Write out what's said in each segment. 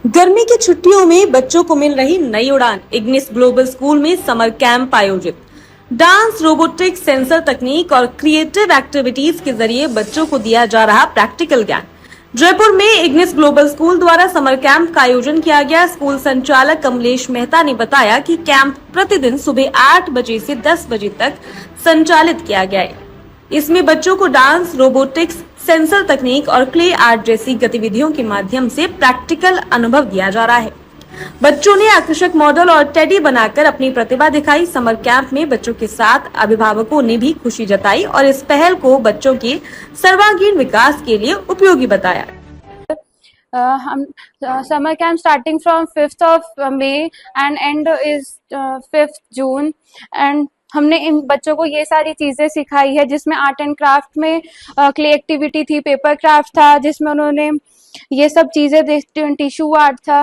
गर्मी की छुट्टियों में बच्चों को मिल रही नई उड़ान। इग्निस ग्लोबल स्कूल में समर कैंप आयोजित। डांस, रोबोटिक्स, सेंसर तकनीक और क्रिएटिव एक्टिविटीज के जरिए बच्चों को दिया जा रहा प्रैक्टिकल ज्ञान। जयपुर में इग्निस ग्लोबल स्कूल द्वारा समर कैंप का आयोजन किया गया। स्कूल संचालक कमलेश मेहता ने बताया कि कैंप प्रतिदिन सुबह 8 बजे से 10 बजे तक संचालित किया गया है। इसमें बच्चों को डांस, रोबोटिक्स, सेंसर तकनीक और क्ले आर्ट जैसी गतिविधियों के माध्यम से प्रैक्टिकल अनुभव दिया जा रहा है। बच्चों ने आकर्षक मॉडल और टेडी बनाकर अपनी प्रतिभा दिखाई। समर कैंप में बच्चों के साथ अभिभावकों ने भी खुशी जताई और इस पहल को बच्चों के सर्वांगीण विकास के लिए उपयोगी बताया। हम summer camp starting from 5th of May and end is 5th June and हमने इन बच्चों को ये सारी चीजें सिखाई है, जिसमें आर्ट एंड क्राफ्ट में क्ले एक्टिविटी थी, पेपर क्राफ्ट था, जिसमें उन्होंने ये सब चीजें, टिश्यू आर्ट था,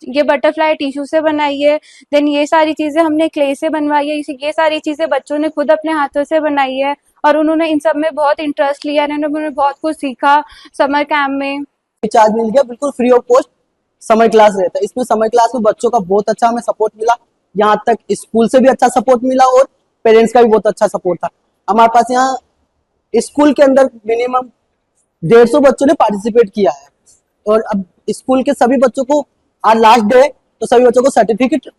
ये बटरफ्लाई टिश्यू से बनाई है, देन ये सारी चीजें हमने क्ले से बनवाई है। ये सारी चीजें बच्चों ने खुद अपने हाथों से बनाई है और उन्होंने इन सब में बहुत इंटरेस्ट लिया है। उन्होंने बहुत कुछ सीखा समर कैंप में। चार्ज मिल गया, बिल्कुल free of cost summer class रहता है। इसमें समर क्लास में बच्चों का बहुत अच्छा हमें सपोर्ट मिला, यहाँ तक स्कूल से भी अच्छा सपोर्ट मिला और पेरेंट्स का भी बहुत अच्छा सपोर्ट था। हमारे पास यहाँ स्कूल के अंदर मिनिमम 150 बच्चों ने पार्टिसिपेट किया है और अब स्कूल के सभी बच्चों को आज लास्ट डे है तो सभी बच्चों को सर्टिफिकेट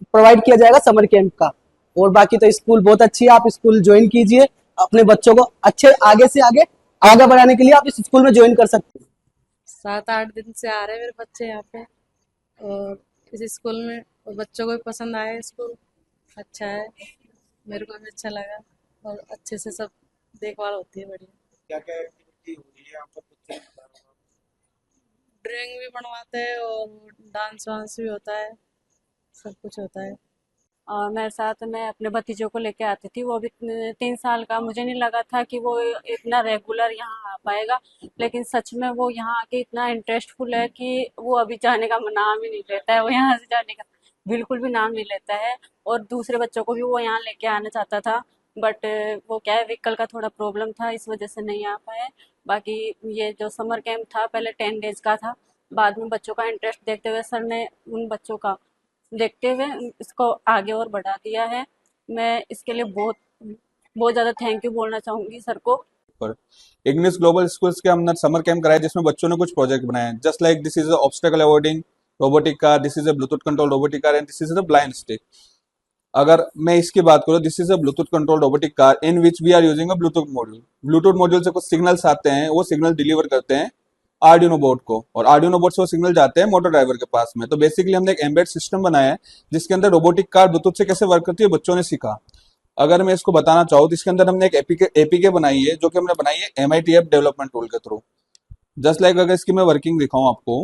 प्रोवाइड किया जाएगा समर कैंप का। और बाकी तो स्कूल बहुत अच्छी है, आप स्कूल ज्वाइन कीजिए, अपने बच्चों को अच्छे आगे से आगे बढ़ाने के लिए आप इस स्कूल में ज्वाइन कर सकते हैं। 7-8 दिन से आ रहे हैं मेरे बच्चे यहाँ पे और इस स्कूल में और बच्चों को भी पसंद आया। स्कूल अच्छा है, मेरे को भी अच्छा लगा और अच्छे से सब देखभाल होती है बढ़िया। क्या क्या एक्टिविटी हो रही है यहाँ पर बच्चे ने बताया? ड्राइंग भी बनवाते हैं और डांस वांस भी होता है, सब कुछ होता है। और मेरे साथ मैं अपने भतीजों को लेके आती थी, वो भी 3 साल का। मुझे नहीं लगा था कि वो इतना रेगुलर यहाँ आ पाएगा, लेकिन सच में वो यहाँ आके इतना इंटरेस्टफुल है कि वो अभी जाने का नाम ही नहीं लेता है। वो यहाँ से जाने का बिल्कुल भी नाम नहीं लेता है और दूसरे बच्चों को भी वो यहाँ लेके आना चाहता था, बट वो क्या है, व्हीकल का थोड़ा प्रॉब्लम था, इस वजह से नहीं आ पाए। बाकी ये जो समर कैंप था पहले 10 डेज का था, बाद में बच्चों का इंटरेस्ट देखते हुए सर ने उन बच्चों का देखते हुए इसको आगे और बढ़ा दिया है। मैं इसके लिए बहुत बहुत ज़्यादा थैंक यू बोलना चाहूँगी सर को। पर इग्निस ग्लोबल स्कूल्स के अंदर समर कैंप कराया जिसमें बच्चों ने कुछ प्रोजेक्ट बनाए। Just like this is obstacle avoiding robotic car, this is a Bluetooth control robotic car and this is a blind stick. अगर मैं इसकी बात करूँ, this is a Bluetooth control robotic car in which we are using a Bluetooth module. Bluetooth module से कुछ signals आते हैं, वो सिग्नल डिलीवर करते हैं आर्डिनो बोर्ड को और आर्डिनो बोर्ड से वो सिग्नल जाते हैं मोटर ड्राइवर के पास में। तो बेसिकली हमने एक एम्बेड सिस्टम बनाया है जिसके अंदर रोबोटिक कार ब्लूटूथ से कैसे वर्क करती है बच्चों ने सीखा। अगर मैं इसको बताना चाहूँ तो इसके अंदर हमने एक एपीके बनाई है जो कि हमने बनाई है MITF डेवलपमेंट टूल के थ्रू। जस्ट लाइक अगर इसकी मैं वर्किंग दिखाऊं आपको,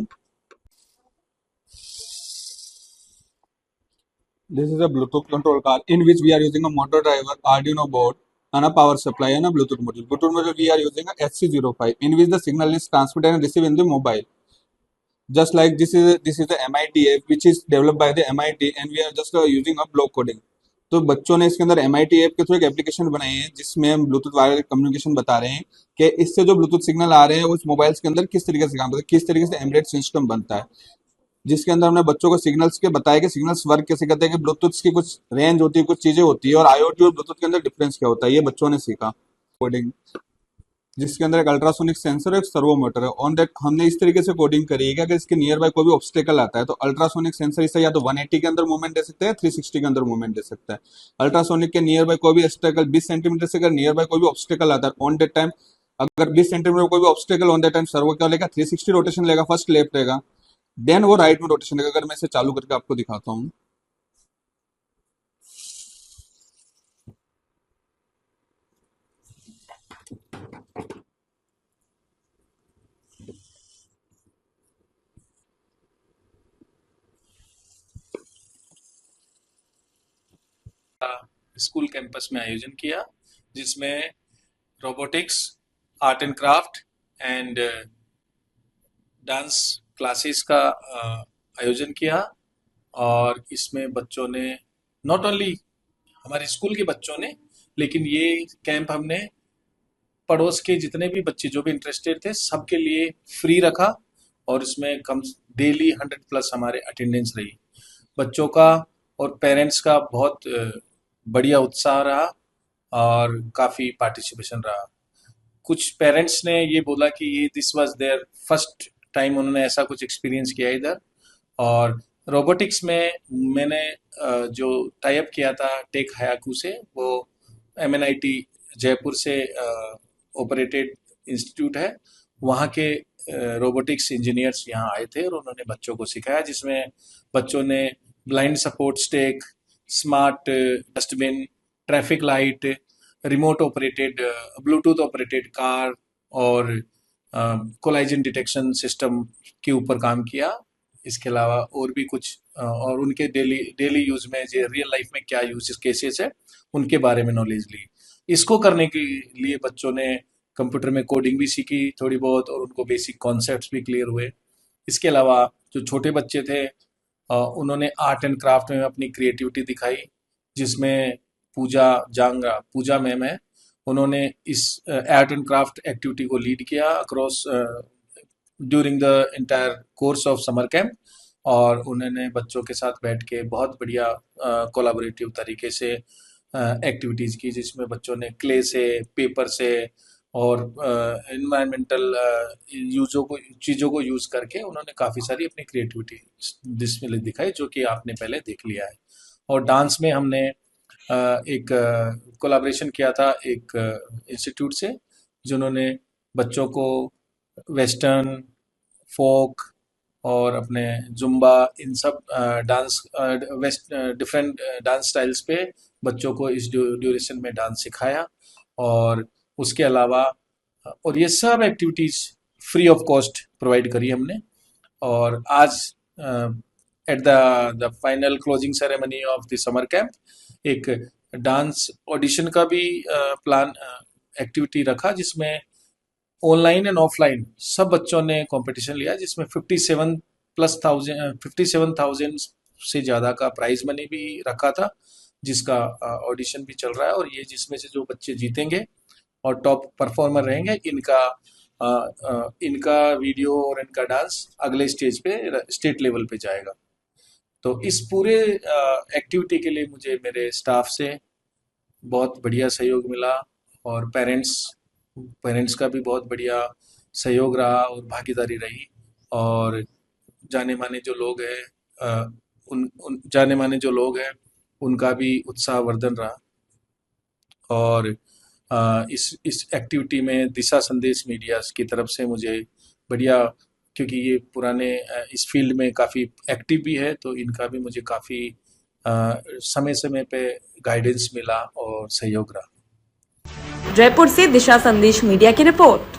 this is a Bluetooth control car in which we are using a motor driver, Arduino board, and a power supply and a Bluetooth module. Bluetooth module we are using a HC05 in which the signal is transmitted and received in the mobile. Just like this is the MITF which is developed by the MIT and we are just using a block coding. तो बच्चों ने इसके अंदर MITF के through एक application बनाई है जिसमें हम ब्लूटूथ वायर कम्युनिकेशन बता रहे हैं कि इससे जो ब्लूटूथ सिग्नल आ रहे हैं उस मोबाइल्स के अंदर किस तरीके से काम करता है, किस तरीके से एम्बेडेड सिस्टम बनता है, जिसके अंदर हमने बच्चों को सिग्नल्स के बताया कि सिग्नल्स वर्क कैसे करते हैं, कि ब्लूटूथ की कुछ रेंज होती है, कुछ चीजें होती है और IoT और ब्लूटूथ के अंदर डिफरेंस क्या होता है, ये बच्चों ने सीखा। कोडिंग जिसके अंदर एक अल्ट्रासोनिक सेंसर और एक सर्वो मोटर है। ऑन दैट हमने इस तरीके से कोडिंग करी है कि अगर इसके नियर बाय कोई भी ऑब्स्टेकल आता है तो अल्ट्रासोनिक सेंसर इससे या तो 180 के अंदर मूवमेंट दे सकता है, 360 के अंदर मूवमेंट दे सकता है। अल्ट्रासोनिक के नियर बाय कोई भी ऑब्स्टेकल 20 सेंटीमीटर से अगर नियर बाय कोई भी ऑब्स्टेकल आता है ऑन दैट टाइम, अगर 20 सेंटीमीटर कोई भी obstacle on that time servo क्या लेगा, 360 रोटेशन लेगा, फर्स्ट लेफ्ट रहेगा, देन वो राइट में रोटेशन लेगा। अगर मैं इसे चालू करके आपको दिखाता हूँ, स्कूल कैंपस में आयोजन किया जिसमें robotics, art and craft and dance classes का आयोजन किया। और इसमें बच्चों ने नॉट ओनली हमारे स्कूल के बच्चों ने, लेकिन ये कैंप हमने पड़ोस के जितने भी बच्चे जो भी इंटरेस्टेड थे सबके लिए फ्री रखा और इसमें कम डेली 100+ हमारे अटेंडेंस रही। बच्चों का और पेरेंट्स का बहुत बढ़िया उत्साह रहा और काफ़ी पार्टिसिपेशन रहा। कुछ पेरेंट्स ने ये बोला कि ये this was their first time उन्होंने ऐसा कुछ एक्सपीरियंस किया इधर। और रोबोटिक्स में मैंने जो टाई अप किया था टेक हायाकू से, वो MNIT जयपुर से ऑपरेटेड इंस्टीट्यूट है, वहाँ के रोबोटिक्स इंजीनियर्स यहाँ आए थे और उन्होंने बच्चों को सिखाया, जिसमें बच्चों ने blind support stick, smart dustbin, traffic light, remote operated Bluetooth operated car और कोलाइजन डिटेक्शन सिस्टम के ऊपर काम किया। इसके अलावा और भी कुछ और उनके डेली यूज में जो रियल लाइफ में क्या यूज केसेस है उनके बारे में नॉलेज ली। इसको करने के लिए बच्चों ने कंप्यूटर में कोडिंग भी सीखी थोड़ी बहुत और उनको बेसिक कॉन्सेप्ट्स भी क्लियर हुए। इसके अलावा जो छोटे बच्चे थे उन्होंने आर्ट एंड क्राफ्ट में अपनी क्रिएटिविटी दिखाई, जिसमें पूजा मैम है, उन्होंने इस आर्ट एंड क्राफ्ट एक्टिविटी को लीड किया across during the entire course of summer camp. और उन्होंने बच्चों के साथ बैठ के बहुत बढ़िया कोलैबोरेटिव तरीके से एक्टिविटीज़ की, जिसमें बच्चों ने क्ले से, पेपर से और इन्वायरमेंटल चीज़ों को यूज़ करके उन्होंने काफ़ी सारी अपनी क्रिएटिविटी जिसमें दिखाई, जो कि आपने पहले देख लिया है। और डांस में हमने एक कोलैबोरेशन किया था एक इंस्टीट्यूट से, जिन्होंने बच्चों को वेस्टर्न, फोक और अपने जुम्बा, इन सब डिफरेंट डांस स्टाइल्स पे बच्चों को इस ड्यूरेशन में डांस सिखाया। और उसके अलावा और ये सब activities free of cost provide करी हमने। और आज at the final closing ceremony of the summer camp एक डांस ऑडिशन का भी प्लान एक्टिविटी रखा, जिसमें ऑनलाइन एंड ऑफलाइन सब बच्चों ने कंपटीशन लिया, जिसमें 57,000 से ज़्यादा का प्राइज मनी भी रखा था, जिसका ऑडिशन भी चल रहा है। और ये जिसमें से जो बच्चे जीतेंगे और टॉप परफॉर्मर रहेंगे, इनका वीडियो और इनका डांस अगले स्टेज पे स्टेट लेवल पे जाएगा। तो इस पूरे एक्टिविटी के लिए मुझे मेरे स्टाफ से बहुत बढ़िया सहयोग मिला और पेरेंट्स का भी बहुत बढ़िया सहयोग रहा और भागीदारी रही। और जाने माने जो लोग हैं उनका भी उत्साहवर्धन रहा। और इस एक्टिविटी में दिशा संदेश मीडिया की तरफ से मुझे बढ़िया, क्योंकि ये पुराने इस फील्ड में काफ़ी एक्टिव भी है, तो इनका भी मुझे काफ़ी समय समय पे गाइडेंस मिला और सहयोग रहा। जयपुर से दिशा संदेश मीडिया की रिपोर्ट।